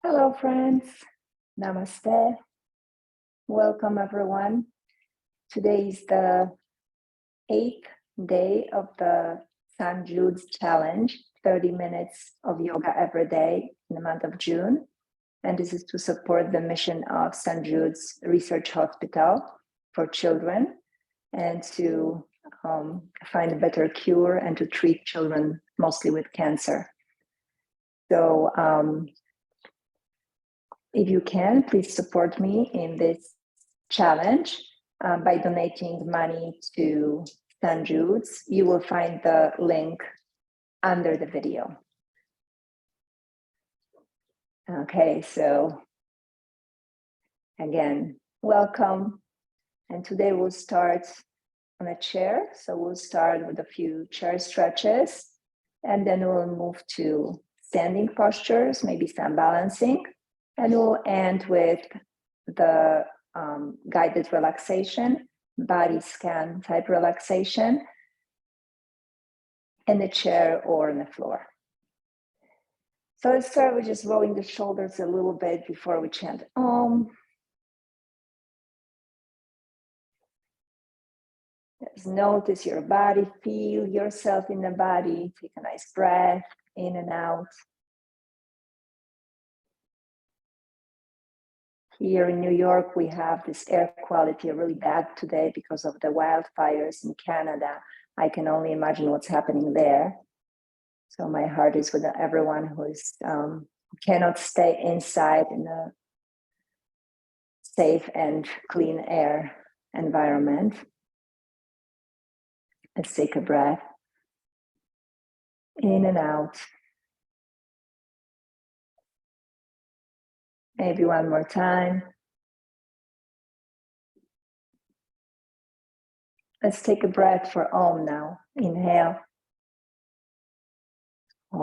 Hello, friends. Namaste. Welcome, everyone. Today is the 8th day of the St. Jude's Challenge, 30 minutes of yoga every day in the month of June. And this is to support the mission of St. Jude's Research Hospital for children and to find a better cure and to treat children mostly with cancer. So, if you can, please support me in this challenge by donating money to St. Jude's. You will find the link under the video. Okay, so again, welcome. And today we'll start on a chair. So we'll start with a few chair stretches, and then we'll move to standing postures, maybe some balancing. And we'll end with the guided relaxation, body scan type relaxation in the chair or on the floor. So let's start with just rolling the shoulders a little bit before we chant Om. Just notice your body, feel yourself in the body. Take a nice breath in and out. Here in New York, we have this air quality really bad today because of the wildfires in Canada. I can only imagine what's happening there. So my heart is with everyone who cannot stay inside in a safe and clean air environment. Let's take a breath in and out. Maybe one more time. Let's take a breath for Om now. Inhale. Om.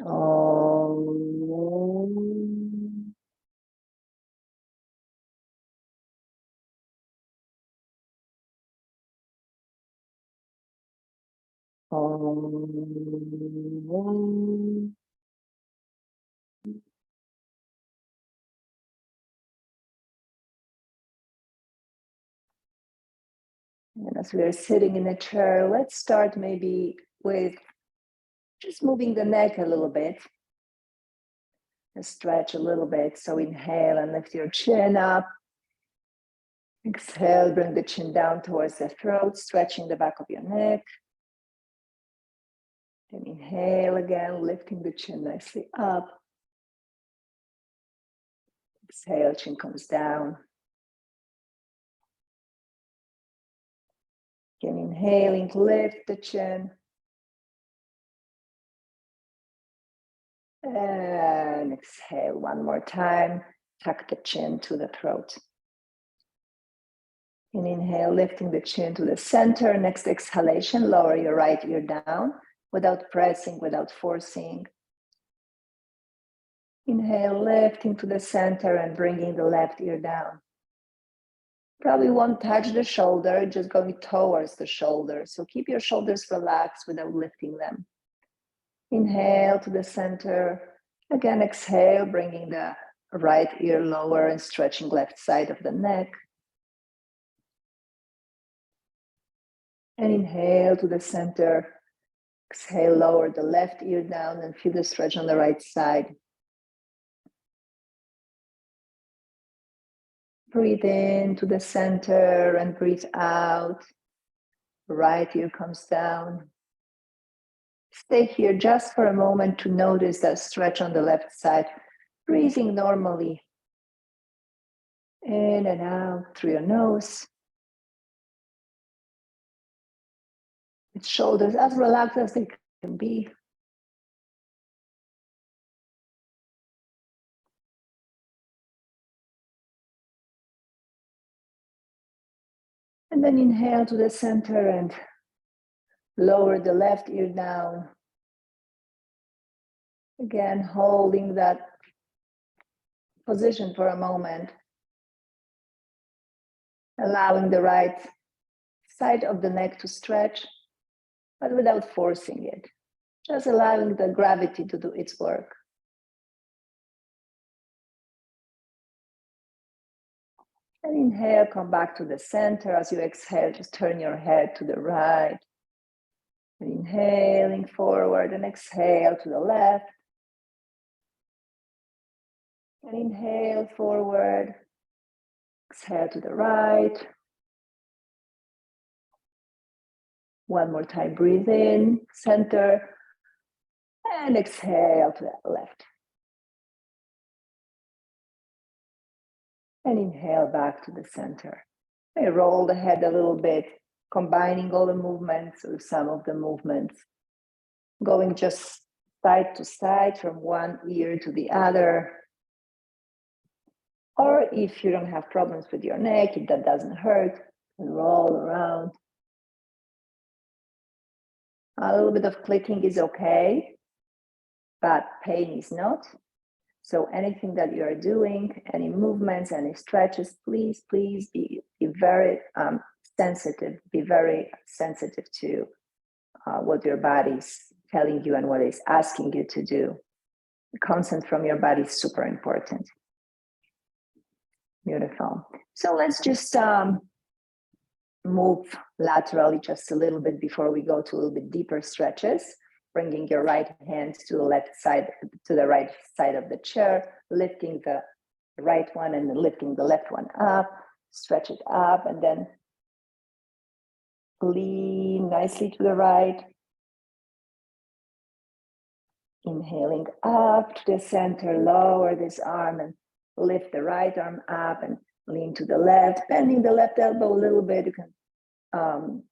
Om. Om. And as we are sitting in a chair, let's start maybe with just moving the neck a little bit. And stretch a little bit. So inhale and lift your chin up. Exhale, bring the chin down towards the throat, stretching the back of your neck. Then inhale again, lifting the chin nicely up. Exhale, chin comes down. Again, inhaling, lift the chin. And exhale one more time, tuck the chin to the throat. And inhale, lifting the chin to the center. Next exhalation, lower your right ear down without pressing, without forcing. Inhale, lifting to the center and bringing the left ear down. Probably won't touch the shoulder, just going towards the shoulder. So keep your shoulders relaxed without lifting them. Inhale to the center. Again, exhale, bringing the right ear lower and stretching left side of the neck. And inhale to the center. Exhale, lower the left ear down and feel the stretch on the right side. Breathe in to the center and breathe out. Right ear comes down. Stay here just for a moment to notice that stretch on the left side. Breathing normally. In and out through your nose. With shoulders as relaxed as they can be. And then inhale to the center and lower the left ear down. Again, holding that position for a moment. allowing the right side of the neck to stretch, but without forcing it, just allowing the gravity to do its work. And inhale, come back to the center. As you exhale, just turn your head to the right. And inhaling forward and exhale to the left. And inhale forward, exhale to the right. One more time, breathe in, center, and exhale to the left. And inhale back to the center. I roll the head a little bit, combining all the movements or some of the movements, going just side to side from one ear to the other. Or if you don't have problems with your neck, if that doesn't hurt, and roll around. A little bit of clicking is okay, but pain is not. So anything that you are doing, any movements, any stretches, please be very sensitive. Be very sensitive to what your body's telling you and what it's asking you to do. The consent from your body is super important. Beautiful. So let's just move laterally just a little bit before we go to a little bit deeper stretches. Bringing your right hand to the left side, to the right side of the chair, lifting the right one and then lifting the left one up, stretch it up, and then lean nicely to the right. Inhaling up to the center, lower this arm and lift the right arm up and lean to the left, bending the left elbow a little bit. You can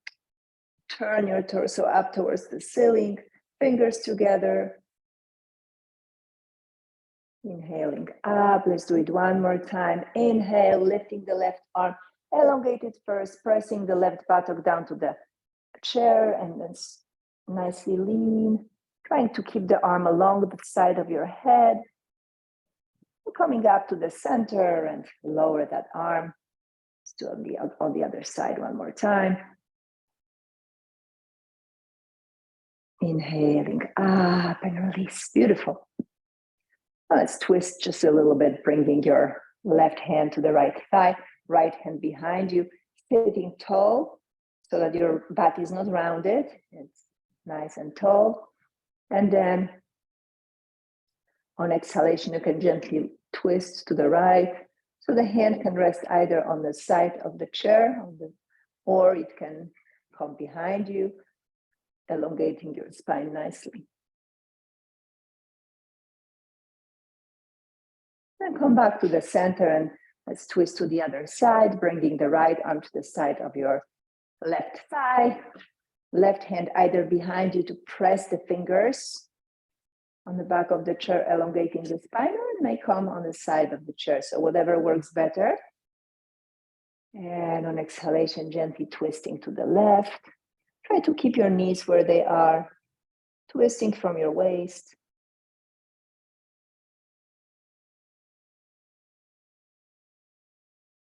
turn your torso up towards the ceiling, fingers together. Inhaling up, let's do it one more time. Inhale, lifting the left arm, elongate it first, pressing the left buttock down to the chair, and then nicely lean, trying to keep the arm along the side of your head. Coming up to the center and lower that arm. Let's do it on the other side one more time. Inhaling up and release. Beautiful. Let's twist just a little bit, bringing your left hand to the right thigh, right hand behind you, sitting tall so that your butt is not rounded. It's nice and tall. And then on exhalation, you can gently twist to the right. So the hand can rest either on the side of the chair or it can come behind you, elongating your spine nicely. Then come back to the center and let's twist to the other side, bringing the right arm to the side of your left thigh. Left hand either behind you to press the fingers on the back of the chair, elongating the spine, or it may come on the side of the chair. So whatever works better. And on exhalation, gently twisting to the left. Try to keep your knees where they are, twisting from your waist.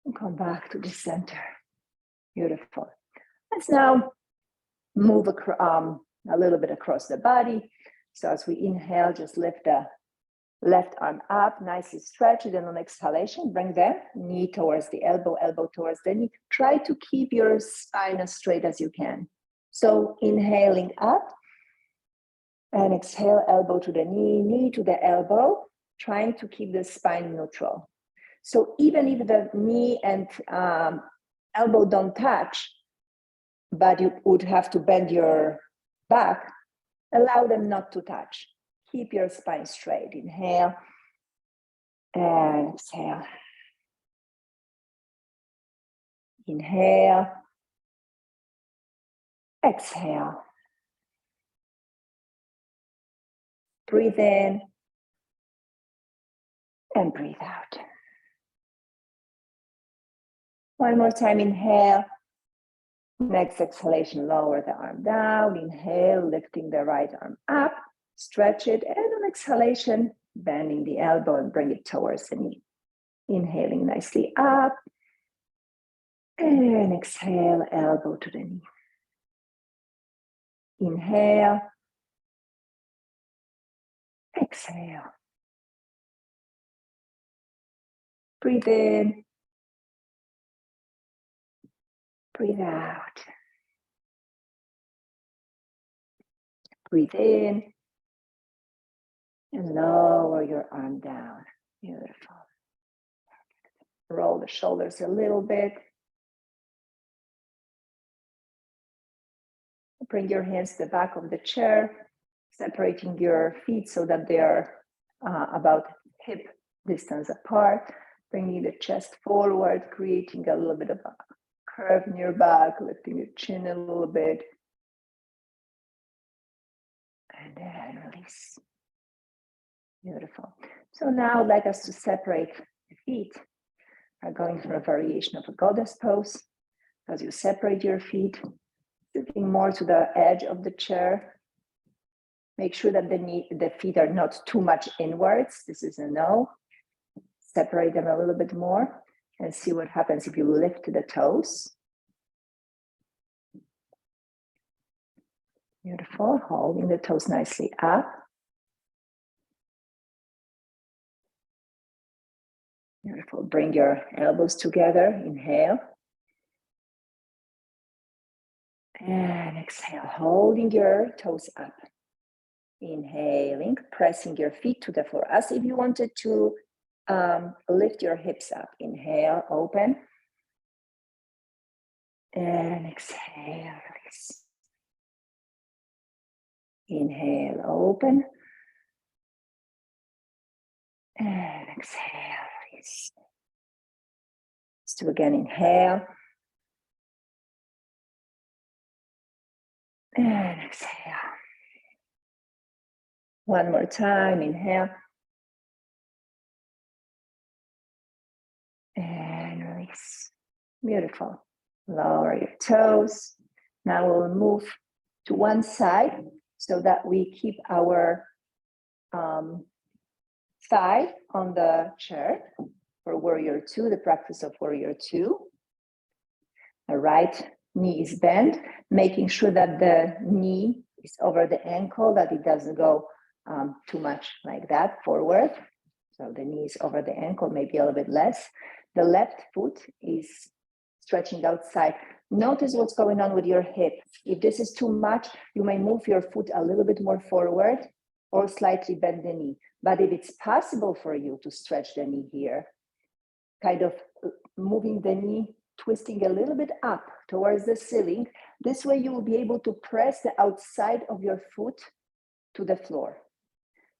And come back to the center. Beautiful. Let's now move a little bit across the body. So as we inhale, just lift the left arm up, nicely stretch it. And on exhalation, bring the knee towards the elbow, elbow towards the knee. Try to keep your spine as straight as you can. So inhaling up and exhale, elbow to the knee, knee to the elbow, trying to keep the spine neutral. So even if the knee and elbow don't touch, but you would have to bend your back, allow them not to touch. Keep your spine straight. Inhale and exhale. Inhale, exhale. Breathe in and breathe out. One more time, inhale. Next exhalation, lower the arm down. Inhale, lifting the right arm up. Stretch it, and on exhalation, bending the elbow and bring it towards the knee. Inhaling nicely up. And exhale, elbow to the knee. Inhale. Exhale. Breathe in. Breathe out. Breathe in. And lower your arm down. Beautiful. Roll the shoulders a little bit. Bring your hands to the back of the chair, separating your feet so that they are about hip distance apart. Bringing the chest forward, creating a little bit of a curve in your back, lifting your chin a little bit. And then release. Beautiful. So now I'd like us to separate the feet. We're going for a variation of a goddess pose. As you separate your feet, sitting more to the edge of the chair. Make sure that the feet are not too much inwards. This is a no. Separate them a little bit more and see what happens if you lift the toes. Beautiful. Holding the toes nicely up. Beautiful. Bring your elbows together. Inhale. And exhale, holding your toes up. Inhaling, pressing your feet to the floor as if you wanted to lift your hips up. Inhale, open. And exhale, release. Inhale, open. And exhale, release. Let's do again, inhale. And exhale. One more time, inhale. And release. Beautiful. Lower your toes. Now we'll move to one side so that we keep our thigh on the chair for warrior two, the practice of warrior two. The right knee is bent, making sure that the knee is over the ankle, that it doesn't go too much like that forward. So the knee is over the ankle, maybe a little bit less. The left foot is stretching outside. Notice what's going on with your hip. If this is too much, you may move your foot a little bit more forward or slightly bend the knee. But if it's possible for you to stretch the knee here, kind of moving the knee, twisting a little bit up towards the ceiling, this way you will be able to press the outside of your foot to the floor.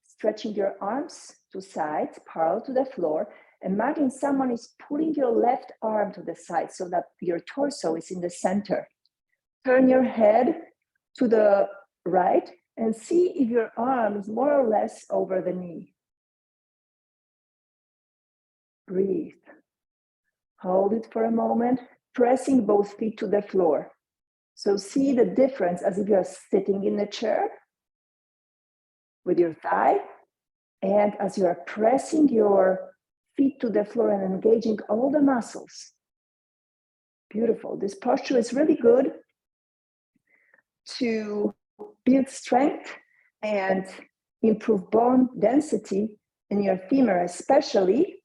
Stretching your arms to sides, parallel to the floor. Imagine someone is pulling your left arm to the side so that your torso is in the center. Turn your head to the right and see if your arm is more or less over the knee. Breathe. Hold it for a moment, pressing both feet to the floor. So see the difference as if you're sitting in a chair with your thigh, and as you are pressing your feet to the floor and engaging all the muscles. Beautiful. This posture is really good to build strength and improve bone density in your femur, especially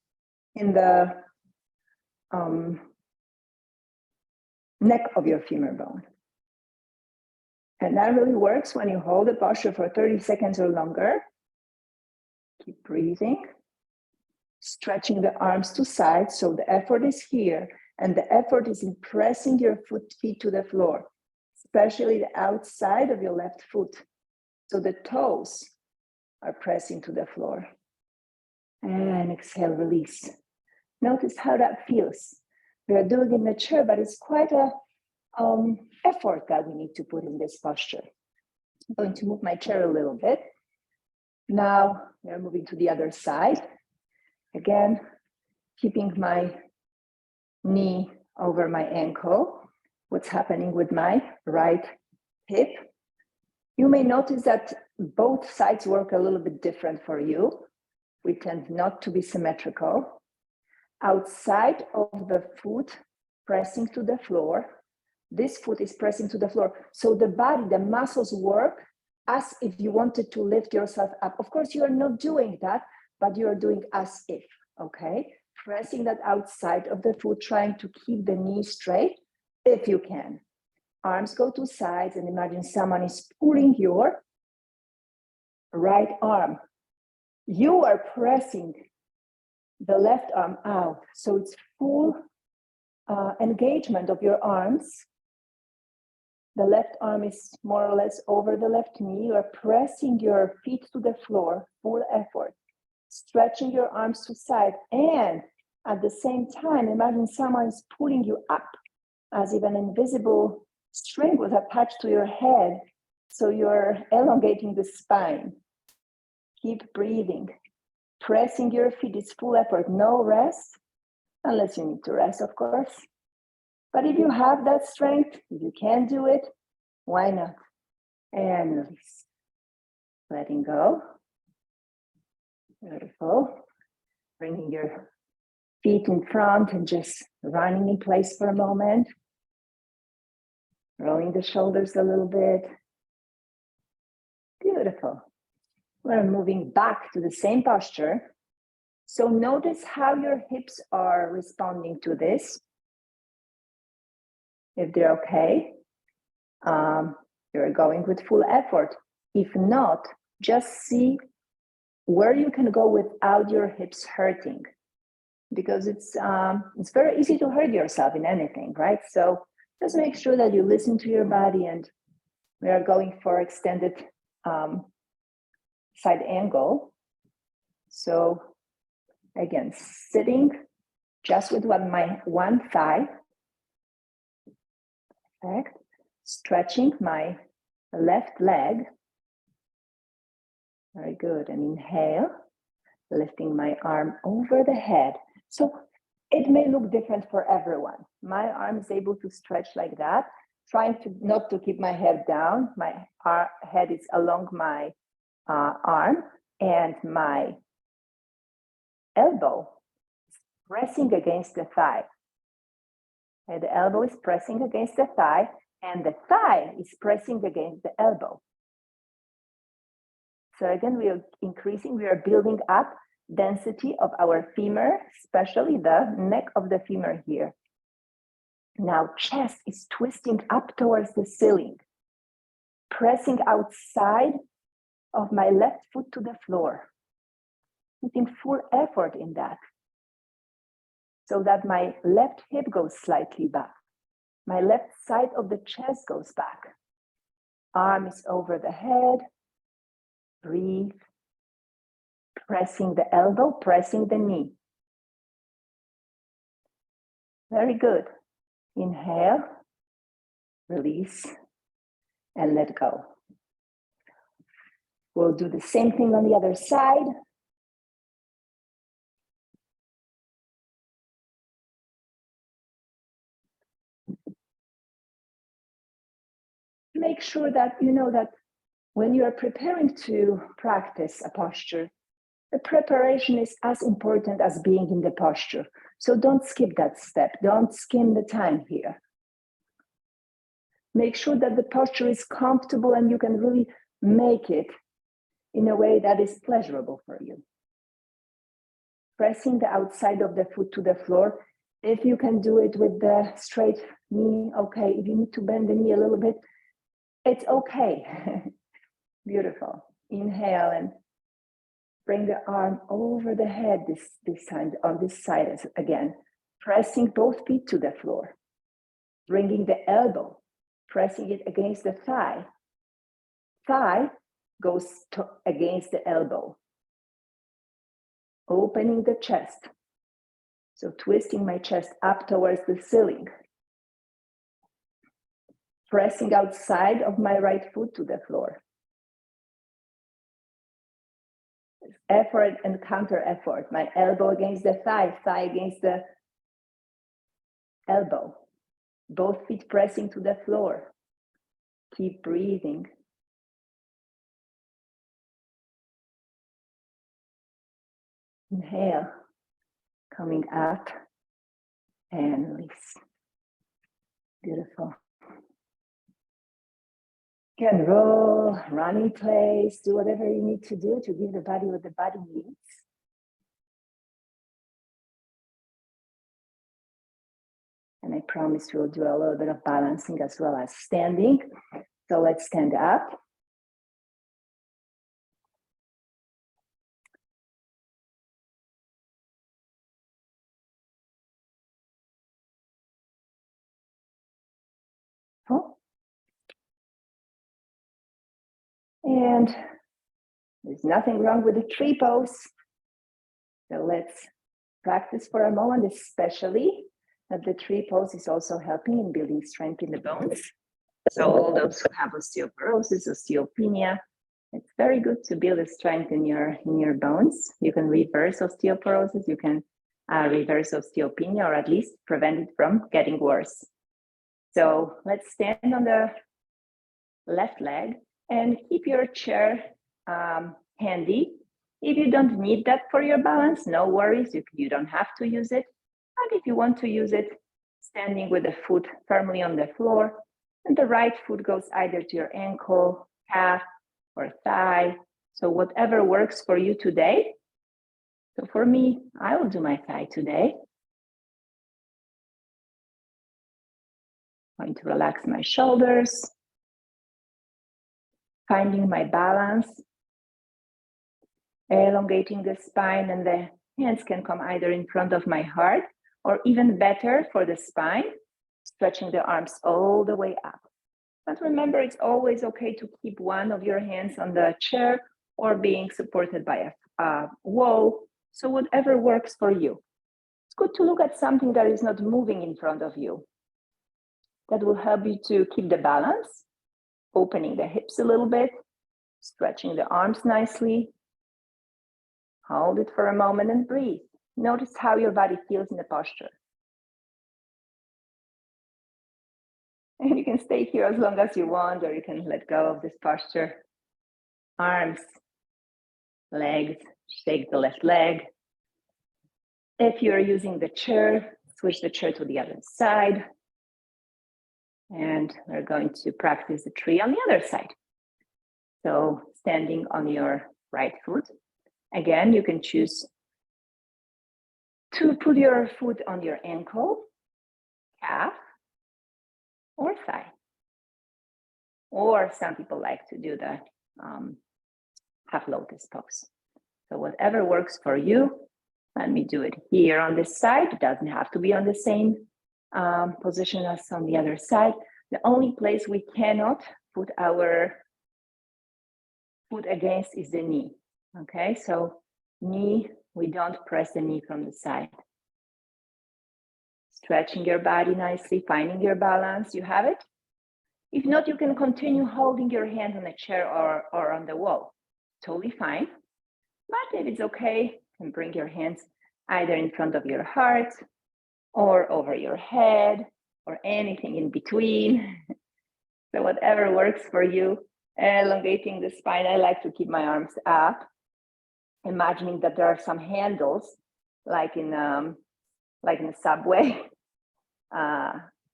in the neck of your femur bone. And that really works when you hold the posture for 30 seconds or longer. Keep breathing, stretching the arms to sides, so the effort is here, and the effort is in pressing your feet to the floor, especially the outside of your left foot, so the toes are pressing to the floor. And exhale, release. Notice how that feels. We are doing it in the chair, but it's quite a effort that we need to put in this posture. I'm going to move my chair a little bit. Now we're moving to the other side. Again, keeping my knee over my ankle. What's happening with my right hip? You may notice that both sides work a little bit different for you. We tend not to be symmetrical. Outside of the foot pressing to the floor. This foot is pressing to the floor. So the body, the muscles work as if you wanted to lift yourself up. Of course, you are not doing that, but you are doing as if, okay? Pressing that outside of the foot, trying to keep the knee straight if you can. Arms go to sides and imagine someone is pulling your right arm. You are pressing the left arm out. So it's full engagement of your arms. The left arm is more or less over the left knee. You are pressing your feet to the floor, full effort, stretching your arms to side. And at the same time, imagine someone is pulling you up as if an invisible string was attached to your head. So you're elongating the spine. Keep breathing. Pressing your feet is full effort, no rest, unless you need to rest, of course. But if you have that strength, if you can do it, why not? And release. Letting go. Beautiful. Bringing your feet in front and just running in place for a moment. Rolling the shoulders a little bit. Beautiful. We're moving back to the same posture. So notice how your hips are responding to this. If they're okay, you're going with full effort. If not, just see where you can go without your hips hurting. Because it's very easy to hurt yourself in anything, right? So just make sure that you listen to your body, and we are going for extended side angle. So again, sitting just with one thigh. Perfect. Stretching my left leg. Very good. And inhale, lifting my arm over the head. So it may look different for everyone. My arm is able to stretch like that, trying to not to keep my head down. My head is along my arm, and my elbow is pressing against the thigh. And the elbow is pressing against the thigh, and the thigh is pressing against the elbow. So again, we are increasing, we are building up density of our femur, especially the neck of the femur here. Now chest is twisting up towards the ceiling, pressing outside of my left foot to the floor, putting full effort in that, so that my left hip goes slightly back. My left side of the chest goes back. Arm is over the head. Breathe. Pressing the elbow, pressing the knee. Very good. Inhale, release, and let go. We'll do the same thing on the other side. Make sure that you know that when you are preparing to practice a posture, the preparation is as important as being in the posture. So don't skip that step. Don't skim the time here. Make sure that the posture is comfortable and you can really make it in a way that is pleasurable for you. Pressing the outside of the foot to the floor. If you can do it with the straight knee, okay. If you need to bend the knee a little bit, it's okay. Beautiful. Inhale and bring the arm over the head this time on this side again. Pressing both feet to the floor. Bringing the elbow, pressing it against the thigh. Thigh goes against the elbow. Opening the chest. So twisting my chest up towards the ceiling. Pressing outside of my right foot to the floor. Effort and counter effort. My elbow against the thigh, thigh against the elbow. Both feet pressing to the floor. Keep breathing. Inhale, coming up and release. Beautiful. You can roll, run in place, do whatever you need to do to give the body what the body needs. And I promise we'll do a little bit of balancing as well as standing. So let's stand up. Oh. And there's nothing wrong with the tree pose. So let's practice for a moment, especially that the tree pose is also helping in building strength in the bones. So all those who have osteoporosis, osteopenia, it's very good to build a strength in your bones. You can reverse osteoporosis, you can reverse osteopenia, or at least prevent it from getting worse. So let's stand on the left leg and keep your chair handy. If you don't need that for your balance, no worries, you don't have to use it. And if you want to use it, standing with the foot firmly on the floor, and the right foot goes either to your ankle, calf, or thigh. So whatever works for you today. So for me, I will do my thigh today. I'm going to relax my shoulders, finding my balance, elongating the spine, and the hands can come either in front of my heart, or even better for the spine, stretching the arms all the way up. But remember, it's always okay to keep one of your hands on the chair or being supported by a wall. So whatever works for you. It's good to look at something that is not moving in front of you. That will help you to keep the balance, opening the hips a little bit, stretching the arms nicely. Hold it for a moment and breathe. Notice how your body feels in the posture. And you can stay here as long as you want, or you can let go of this posture. Arms, legs, shake the left leg. If you're using the chair, switch the chair to the other side. And we're going to practice the tree on the other side. So standing on your right foot. Again, you can choose to put your foot on your ankle, calf, or thigh. Or some people like to do the half lotus pose. So whatever works for you, let me do it here on this side. It doesn't have to be on the same position as on the other side. The only place we cannot put our foot against is the knee. Okay, so knee, we don't press the knee from the side. Stretching your body nicely, finding your balance. You have it? If not, you can continue holding your hand on a chair or on the wall. Totally fine. But if it's okay, you can bring your hands either in front of your heart or over your head or anything in between. So whatever works for you. Elongating the spine. I like to keep my arms up, imagining that there are some handles, like in a subway,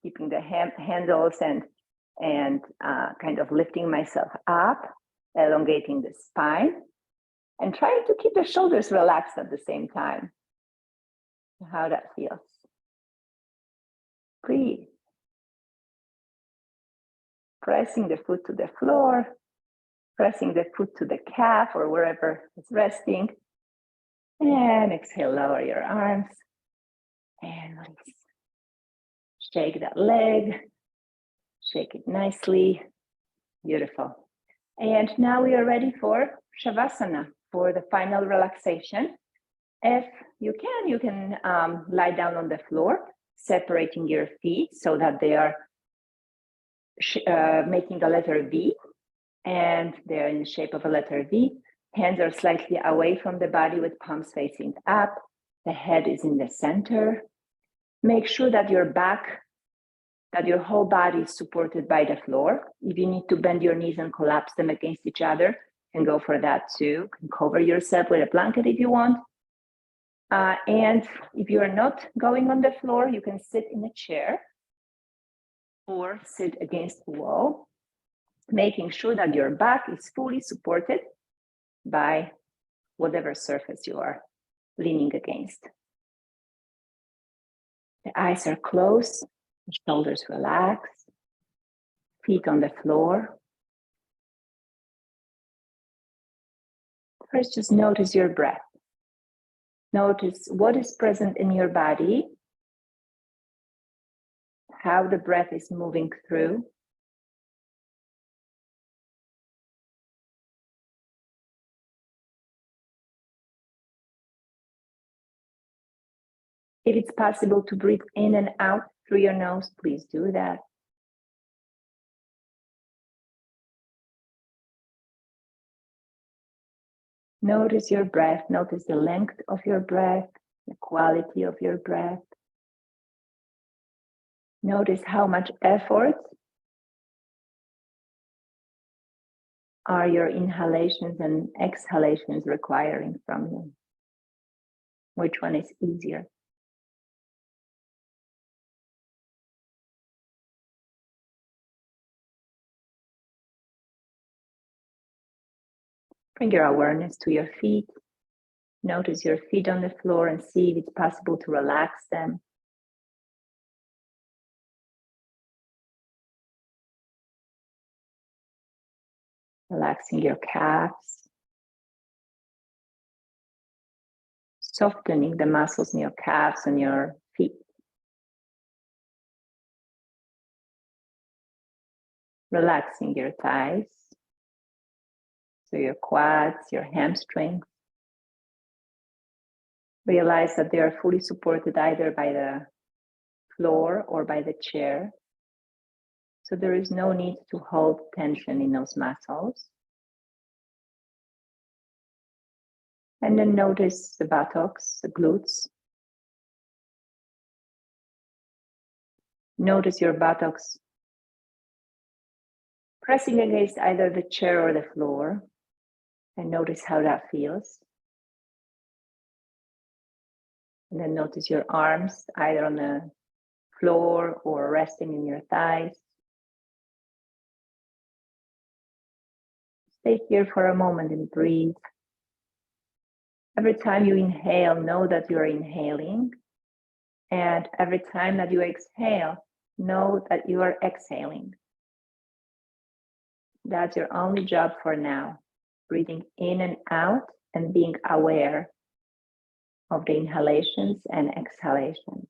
keeping the handles and kind of lifting myself up, elongating the spine, and trying to keep the shoulders relaxed at the same time. How that feels. Breathe. Pressing the foot to the floor, pressing the foot to the calf or wherever it's resting. And exhale, lower your arms. And release. Shake that leg. Shake it nicely. Beautiful. And now we are ready for Shavasana, for the final relaxation. If you can lie down on the floor, separating your feet so that they are making the letter V, and they're in the shape of a letter V. Hands are slightly away from the body with palms facing up. The head is in the center. Make sure that your whole body is supported by the floor. If you need to bend your knees and collapse them against each other, you can go for that too. You can cover yourself with a blanket if you want. And if you are not going on the floor, you can sit in a chair or sit against the wall, making sure that your back is fully supported by whatever surface you are leaning against. The eyes are closed, the shoulders relax, feet on the floor. First, just notice your breath. Notice what is present in your body, how the breath is moving through. If it's possible to breathe in and out through your nose, please do that. Notice your breath, notice the length of your breath, the quality of your breath. Notice how much effort are your inhalations and exhalations requiring from you. Which one is easier? Bring your awareness to your feet. Notice your feet on the floor and see if it's possible to relax them. Relaxing your calves. Softening the muscles in your calves and your feet. Relaxing your thighs. So your quads, your hamstrings. Realize that they are fully supported either by the floor or by the chair. So there is no need to hold tension in those muscles. And then notice the buttocks, the glutes. Notice your buttocks pressing against either the chair or the floor. And notice how that feels. And then notice your arms either on the floor or resting in your thighs. Stay here for a moment and breathe. Every time you inhale, know that you are inhaling. And every time that you exhale, know that you are exhaling. That's your only job for now. Breathing in and out and being aware of the inhalations and exhalations.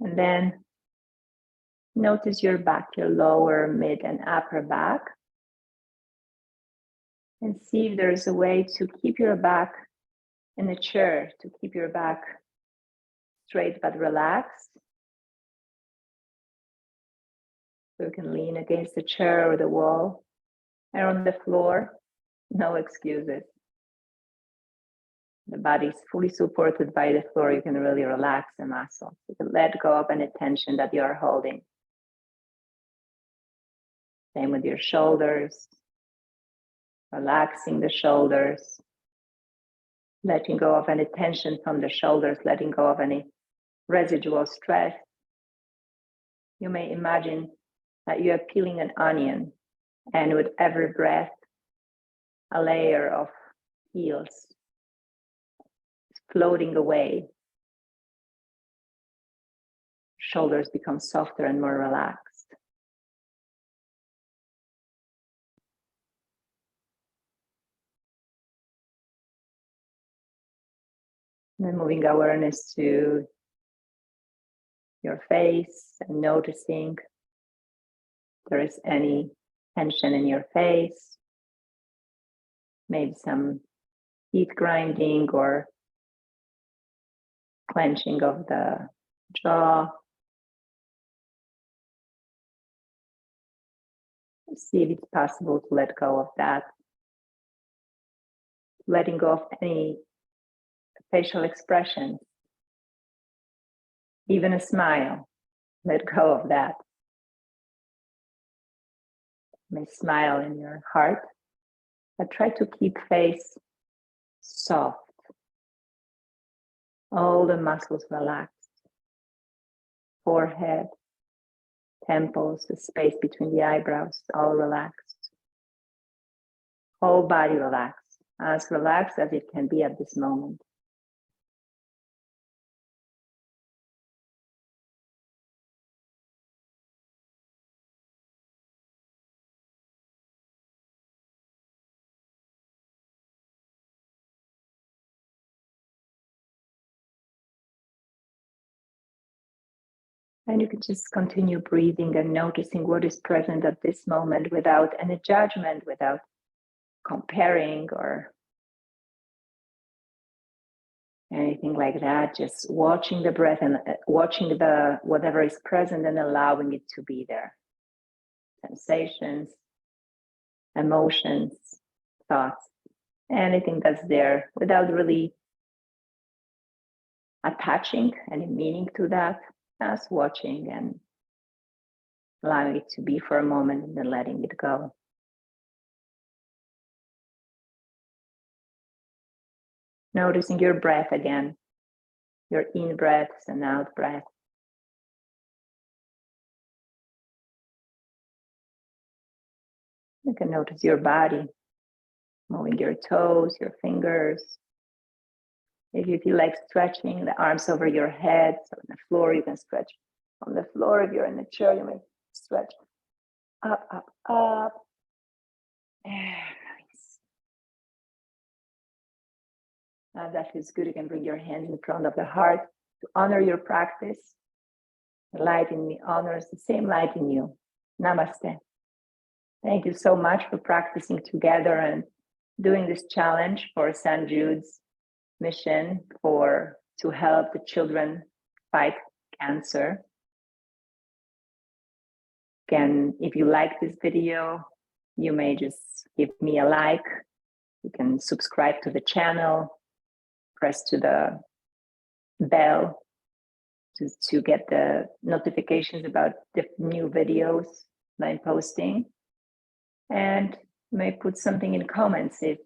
And then notice your back, your lower, mid, and upper back. And see if there's a way to keep your back in the chair, to keep your back straight but relaxed. So you can lean against the chair or the wall. And on the floor, no excuses. The body is fully supported by the floor. You can really relax the muscles. You can let go of any tension that you are holding. Same with your shoulders. Relaxing the shoulders. Letting go of any tension from the shoulders. Letting go of any residual stress. You may imagine that you are peeling an onion, and with every breath, a layer of peels floating away. Shoulders become softer and more relaxed. And then moving awareness to your face and noticing if there is any tension in your face, maybe some teeth grinding or clenching of the jaw. See if it's possible to let go of that. Letting go of any facial expressions even a smile. Let go of that. You may smile in your heart, but try to keep face soft. All the muscles relaxed. Forehead, temples, the space between the eyebrows, all relaxed. Whole body relaxed as it can be at this moment. And you can just continue breathing and noticing what is present at this moment without any judgment, without comparing or anything like that. Just watching the breath and watching the whatever is present and allowing it to be there. Sensations, emotions, thoughts, anything that's there without really attaching any meaning to that. Just watching and allowing it to be for a moment and then letting it go. Noticing your breath again, your in breaths and out breaths. You can notice your body, moving your toes, your fingers. If you feel like stretching the arms over your head, so on the floor, you can stretch on the floor. If you're in a chair, you may stretch up, up, up. Nice. That feels good. You can bring your hands in front of the heart to honor your practice. The light in me honors the same light in you. Namaste. Thank you so much for practicing together and doing this challenge for St. Jude's mission to help the children fight cancer. Again, if you like this video, you may just give me a like. You can subscribe to the channel, press to the bell to get the notifications about the new videos that I'm posting. And you may put something in comments if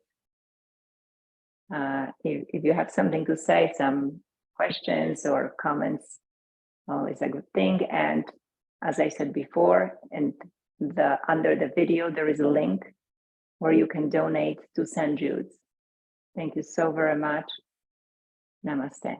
you have something to say, some questions or comments, always a good thing. And as I said before, and under the video, there is a link where you can donate to St. Jude's. Thank you so very much. Namaste.